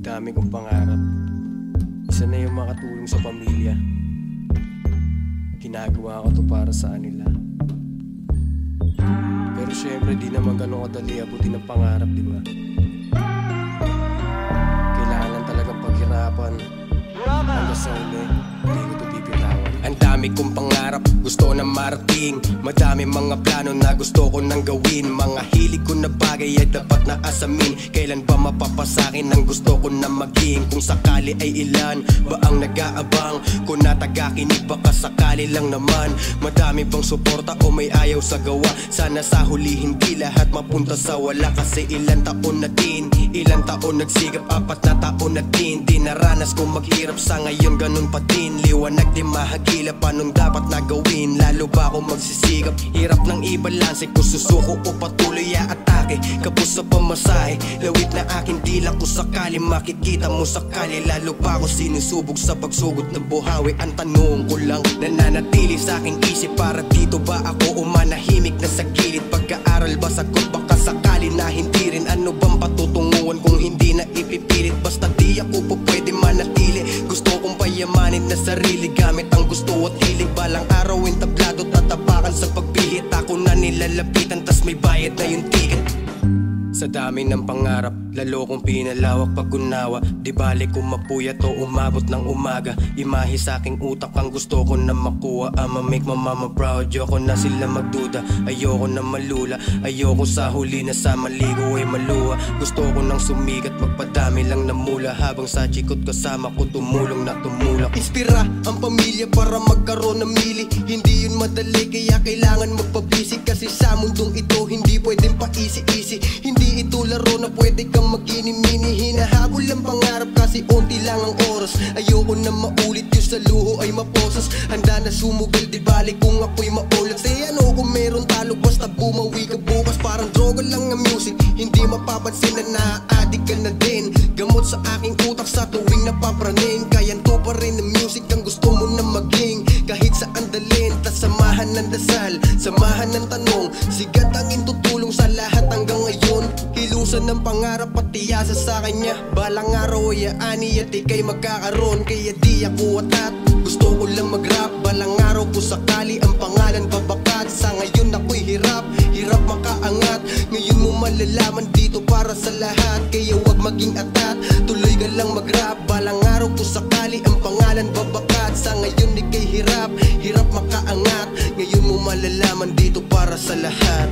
Dami kong pangarap. Isa na yung makatulong sa pamilya. Ginagawa ko to para sa kanila. Pero syempre di naman ganun kadali abutin ang pangarap, di ba? Kailangan lang talagang paghirapan. Hanggang sa uli, hindi ko to bibitawan. Ang dami kong pangarap, gusto na marating. Madami mga plano na gusto ko nang gawin. Mga hilig ko na bagay ay dapat na asamin. Kailan ba mapapasakin ang gusto ko na maging? Kung sakali ay ilan ba ang nag-aabang? Kung natagakinig baka sakali lang naman. Madami bang suporta o may ayaw sa gawa? Sana sa huli hindi lahat mapunta sa wala. Kasi ilan taon na din, ilan taon nagsigap, 4 na taon na din. Di naranas kong maghirap, sa ngayon ganun pa din. Liwanag di mahagila pa nung dapat na gawin. Lalo ba ako magsisigap? Hirap ng ibalanse kung susuko o patuloy atake. Kapos sa pamasahe, lawit na akin dila ko sakali makikita mo sakali. Lalo pa ako sinusubok sa pagsugod na buhawi. Ang tanong ko lang nananatili sa aking isip, para dito ba ako o manahimik na sa gilid? Pagkaaral ba sagot, baka sakali na hindi rin. Ano bang patutunguhan kung hindi na ipipilit? Basta di ako po pwede manatili. Gusto kong payamanin na sarili gamit ang gusto at hilig. Balang araw entablado tatapakan sa pagpihit. Ako na nilalapitan tas may bayad na yung ticket. Sa dami ng pangarap, lalo kong pinalawak pag-unawa. Di bale kung mapuyat o umabot ng umaga. Imahe sa aking utak ang gusto ko na makuha. I'ma make my mama proud, ayoko na sila magduda. Ayoko na malula, ayoko sa huli na sa maligo ay maluha. Gusto ko nang sumigat, magpadami lang na mula. Habang sa chikot kasama ko tumulong na tumulak. Inspira ang pamilya para magkaroon ng mili. Hindi yun madali kaya kailangan magpabisi. Kasi sa mundong ito hindi pwedeng pa-easy-easy. Hindi ito laro na pwede kang mag-ini-mini. Hinahabol ang pangarap kasi unti lang ang oras. Ayoko na maulit yung sa luho ay maposas. Handa na sumugal di balik kung ako'y maulat. Say ano kung meron talo basta bumawi ka bukas. Parang droga lang ang music, hindi mapapansin na na-addict ka na din. Gamot sa aking utak sa tuwing napapraning. Kayanto pa rin ang music ang gusto mo na maging. Kahit saan dalhin, tas samahan ng dasal, samahan ng tanong. Sigat ang intutulong sa lahat hanggang ngayon. Hilusan ng pangarap at tiyasa sa kanya. Balang araw ay aani at ikay magkakaroon. Kaya di ako atat, gusto ko lang mag-rap. Balang araw kung sakali ang pangalan babakat. Sa ngayon ako'y hirap, hirap makaangat. Ngayon mo malalaman dito para sa lahat. Kaya wag maging atat, tuloy ka lang mag-rap. Balang araw kung sakali ang pangalan babakat. Sa ngayon ikay hirap, hirap makaangat. Ngayon mo malalaman dito para sa lahat.